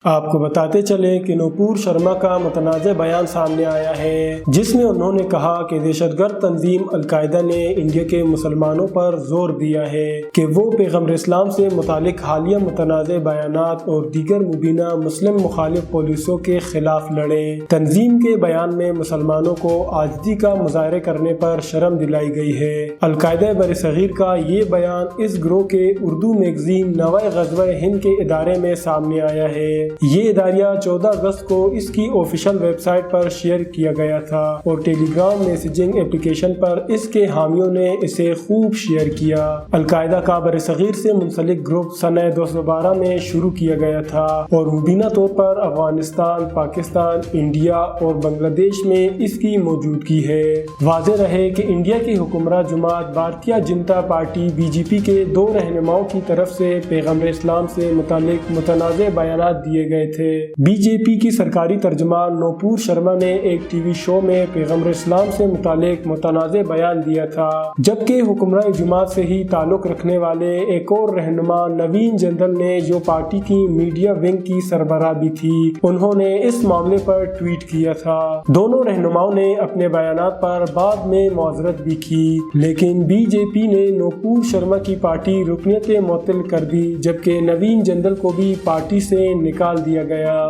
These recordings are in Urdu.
آپ کو بتاتے چلیں کہ نوپور شرما کا متنازع بیان سامنے آیا ہے، جس میں انہوں نے کہا کہ دہشت گرد تنظیم القاعدہ نے انڈیا کے مسلمانوں پر زور دیا ہے کہ وہ پیغمبر اسلام سے متعلق حالیہ متنازع بیانات اور دیگر مبینہ مسلم مخالف پالیسیوں کے خلاف لڑیں۔ تنظیم کے بیان میں مسلمانوں کو عاجزی کا مظاہرے کرنے پر شرم دلائی گئی ہے۔ القاعدہ برصغیر کا یہ بیان اس گروہ کے اردو میگزین نوائے غزوہ ہند کے ادارے میں سامنے آیا ہے۔ یہ اداریہ 14 اگست کو اس کی آفیشیل ویب سائٹ پر شیئر کیا گیا تھا اور ٹیلی گرام میسیجنگ اپلیکیشن پر اس کے حامیوں نے اسے خوب شیئر کیا۔ القاعدہ کا برصغیر سے منسلک گروپ سنہ 2012 میں شروع کیا گیا تھا اور مبینہ طور پر افغانستان، پاکستان، انڈیا اور بنگلہ دیش میں اس کی موجودگی ہے۔ واضح رہے کہ انڈیا کی حکمراں جماعت بھارتیہ جنتا پارٹی BJP کے 2 رہنماؤں کی طرف سے پیغمبر اسلام سے متعلق متنازع بیانات دیے گئے تھے۔ BJP کی سرکاری ترجمان نوپور شرما نے ایک ٹی وی شو میں پیغمبر اسلام سے متعلق متنازع بیان دیا تھا، جبکہ حکمراں جماعت سے ہی تعلق رکھنے والے ایک اور رہنما نوین جندل نے، جو پارٹی کی میڈیا ونگ کی سربراہ بھی تھی، انہوں نے اس معاملے پر ٹویٹ کیا تھا۔ دونوں رہنماؤں نے اپنے بیانات پر بعد میں معذرت بھی کی، لیکن BJP نے نوپور شرما کی پارٹی رکنیت معطل کر دی، جبکہ نوین جندل کو بھی پارٹی سے نکال دیا گیا۔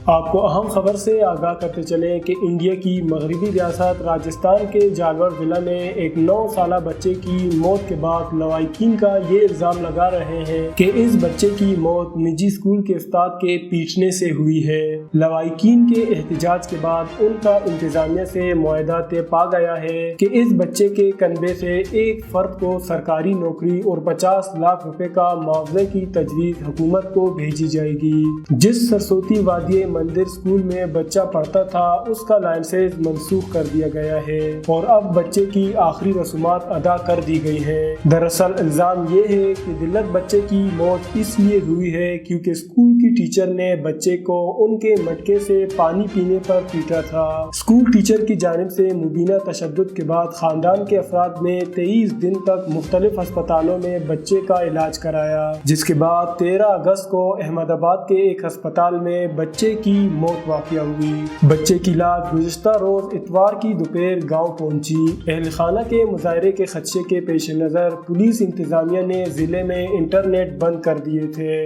آپ کو اہم خبر سے آگاہ کرتے چلیں کہ انڈیا کی مغربی ریاست راجستھان کے جالور ضلع میں ایک 9 سالہ بچے کی موت کے بعد لواحقین کا یہ الزام لگا رہے ہیں کہ اس بچے کی موت نجی اسکول کے استاد کے پیٹنے سے ہوئی ہے۔ لواحقین کے احتجاج کے بعد ان کا انتظامیہ سے معاہدہ طے پا گیا ہے کہ اس بچے کے کنبے سے ایک فرد کو سرکاری نوکری اور 50 لاکھ روپے کا معاوضے کی تجویز حکومت کو بھیجی جائے گی۔ جس سرسوتی وادی مندر اسکول میں بچہ پڑھتا تھا، اس کا لائسنس منسوخ کر دیا گیا ہے اور اب بچے کی آخری رسومات ادا کر دی گئی ہیں۔ دراصل الزام یہ ہے کہ دلت بچے کی موت اس لیے ہوئی ہے کیونکہ اسکول کی ٹیچر نے بچے کو ان کے مٹکے سے پانی پینے پر پیٹا تھا۔ اسکول ٹیچر کی جانب سے مبینہ تشدد کے بعد خاندان کے افراد نے 23 دن تک مختلف ہسپتالوں میں بچے کا علاج کرایا، جس کے بعد 13 اگست کو احمد آباد کے ایک ہسپتال میں بچے کی موت واقع ہوئی۔ بچے کی لاش گزشتہ روز اتوار کی دوپہر گاؤں پہنچی۔ اہل خانہ کے مظاہرے کے خدشے کے پیش نظر پولیس انتظامیہ نے ضلع میں انٹرنیٹ بند کر دیے تھے۔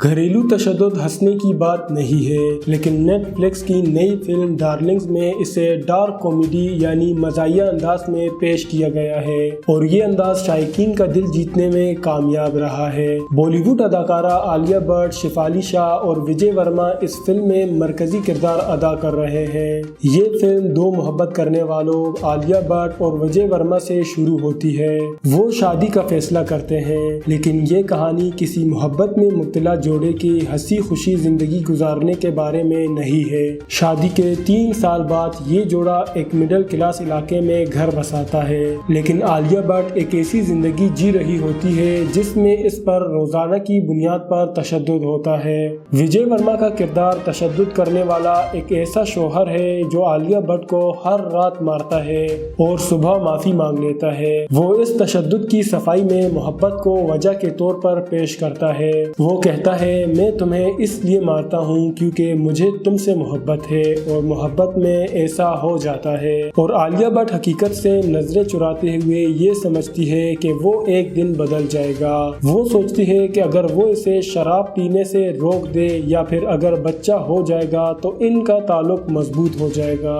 گھریلو تشدد ہنسنے کی بات نہیں ہے، لیکن نیٹ فلکس کی نئی فلم ڈارلنگز میں اسے ڈارک کامیڈی یعنی مزاحیہ انداز میں پیش کیا گیا ہے اور یہ انداز شائقین کا دل جیتنے میں کامیاب رہا ہے۔ بالی ووڈ اداکارہ عالیہ بھٹ، شیفالی شاہ اور وجے ورما اس فلم میں مرکزی کردار ادا کر رہے ہیں۔ یہ فلم 2 محبت کرنے والوں عالیہ بھٹ اور وجے ورما سے شروع ہوتی ہے۔ وہ شادی کا فیصلہ کرتے ہیں، لیکن یہ کہانی کسی محبت میں مبتلا جوڑے کی ہنسی خوشی زندگی گزارنے کے بارے میں نہیں ہے۔ شادی کے 3 سال بعد یہ جوڑا ایک مڈل کلاس علاقے میں گھر بساتا ہے، لیکن عالیہ بھٹ ایک ایسی زندگی جی رہی ہوتی ہے جس میں اس پر روزانہ کی بنیاد پر تشدد ہوتا ہے۔ وجے ورما کا کردار تشدد کرنے والا ایک ایسا شوہر ہے جو عالیہ بھٹ کو ہر رات مارتا ہے اور صبح معافی مانگ لیتا ہے۔ وہ اس تشدد کی صفائی میں محبت کو وجہ کے طور پر پیش کرتا ہے۔ وہ کہتا ہے، میں تمہیں اس لیے مارتا ہوں کیونکہ مجھے تم سے محبت ہے، اور محبت میں ایسا ہو جاتا ہے۔ اور عالیہ بھٹ حقیقت سے نظریں چراتے ہوئے یہ سمجھتی ہے کہ وہ ایک دن بدل جائے گا۔ وہ سوچتی ہے کہ اگر وہ اسے شراب پینے سے روک دے یا پھر اگر بچہ ہو جائے گا تو ان کا تعلق مضبوط ہو جائے گا۔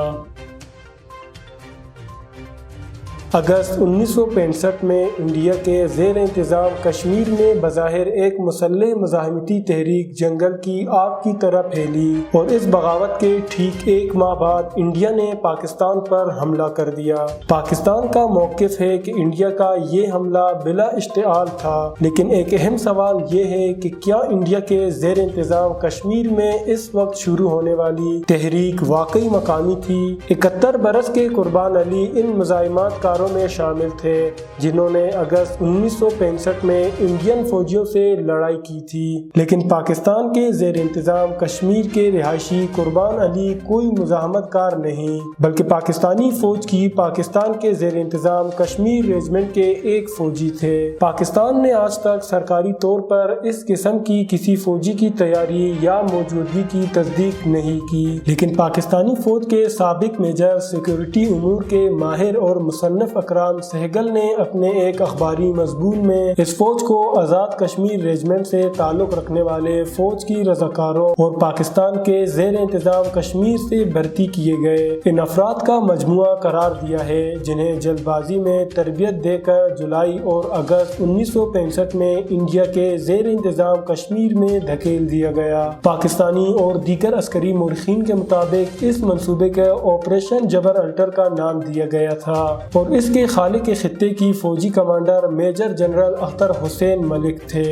اگست 1965 میں انڈیا کے زیر انتظام کشمیر میں بظاہر ایک مسلح مزاحمتی تحریک جنگل کی آگ کی طرح پھیلی اور اس بغاوت کے ٹھیک 1 ماہ بعد انڈیا نے پاکستان پر حملہ کر دیا۔ پاکستان کا موقف ہے کہ انڈیا کا یہ حملہ بلا اشتعال تھا، لیکن ایک اہم سوال یہ ہے کہ کیا انڈیا کے زیر انتظام کشمیر میں اس وقت شروع ہونے والی تحریک واقعی مقامی تھی؟ 71 برس کے قربان علی ان مزاحمت کاروں رضاکاروں میں شامل تھے جنہوں نے اگست 1965 میں انڈین فوجیوں سے لڑائی کی تھی، لیکن پاکستان کے زیر انتظام کشمیر کے رہائشی قربان علی کوئی مزاحمت کار نہیں بلکہ پاکستانی فوج کی پاکستان کے زیر انتظام کشمیر ریجمنٹ کے ایک فوجی تھے۔ پاکستان نے آج تک سرکاری طور پر اس قسم کی کسی فوجی کی تیاری یا موجودگی کی تصدیق نہیں کی، لیکن پاکستانی فوج کے سابق میجر سیکورٹی امور کے ماہر اور مصنف اکرام سہگل نے اپنے ایک اخباری مضمون میں اس فوج کو آزاد کشمیر ریجمنٹ سے تعلق رکھنے والے فوج کی رضاکاروں اور پاکستان کے زیر انتظام کشمیر سے بھرتی کیے گئے ان افراد کا مجموعہ قرار دیا ہے جنہیں جلد بازی میں تربیت دے کر جولائی اور اگست 1965 میں انڈیا کے زیر انتظام کشمیر میں دھکیل دیا گیا۔ پاکستانی اور دیگر عسکری مورخین کے مطابق اس منصوبے کے آپریشن جبر الٹر کا نام دیا گیا تھا اور اس کے خالق خطے کی فوجی commander major general Akhtar Hussain ملک تھے۔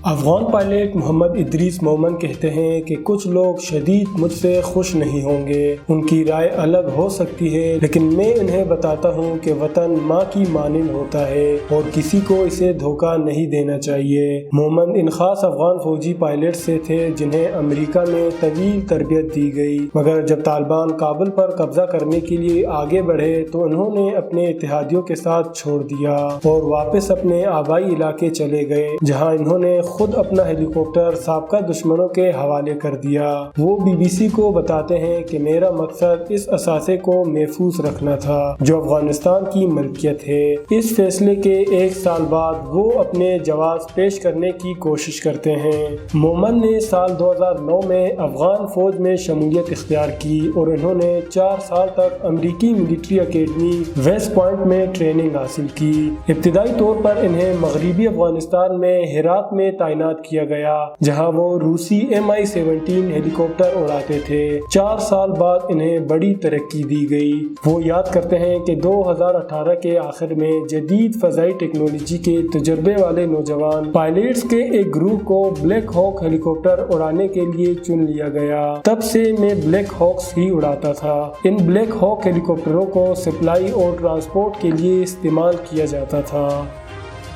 افغان پائلٹ محمد ادریس مومن کہتے ہیں کہ کچھ لوگ شدید مجھ سے خوش نہیں ہوں گے، ان کی رائے الگ ہو سکتی ہے، لیکن میں انہیں بتاتا ہوں کہ وطن ماں کی مانند ہوتا ہے اور کسی کو اسے دھوکہ نہیں دینا چاہیے۔ مومن ان خاص افغان فوجی پائلٹ سے تھے جنہیں امریکہ میں طویل تربیت دی گئی، مگر جب طالبان کابل پر قبضہ کرنے کے لیے آگے بڑھے تو انہوں نے اپنے اتحادیوں کے ساتھ چھوڑ دیا اور واپس اپنے آبائی علاقے چلے گئے، جہاں انہوں نے خود اپنا ہیلی کاپٹر سابقہ دشمنوں کے حوالے کر دیا۔ وہ بی بی سی کو بتاتے ہیں کہ میرا مقصد اس اثاثے کو محفوظ رکھنا تھا جو افغانستان کی ملکیت ہے۔ اس فیصلے کے ایک سال بعد وہ اپنے جواز پیش کرنے کی کوشش کرتے ہیں۔ مومن نے سال 2009 میں افغان فوج میں شمولیت اختیار کی اور انہوں نے 4 سال تک امریکی ملٹری اکیڈمی ویسٹ پوائنٹ میں ٹریننگ حاصل کی۔ ابتدائی طور پر انہیں مغربی افغانستان میں ہرات میں تعینات کیا گیا جہاں وہ روسی Mi-17 ہیلی کاپٹر اڑاتے تھے۔ 4 سال بعد انہیں بڑی ترقی دی گئی۔ وہ یاد کرتے ہیں کہ 2018 کے آخر میں جدید فضائی ٹیکنالوجی کے تجربے والے نوجوان پائلٹس کے ایک گروپ کو بلیک ہاک ہیلی کاپٹر اڑانے کے لیے چن لیا گیا۔ تب سے میں بلیک ہاکس ہی اڑاتا تھا۔ ان بلیک ہاک ہیلی کاپٹروں کو سپلائی اور ٹرانسپورٹ کے لیے استعمال کیا جاتا تھا۔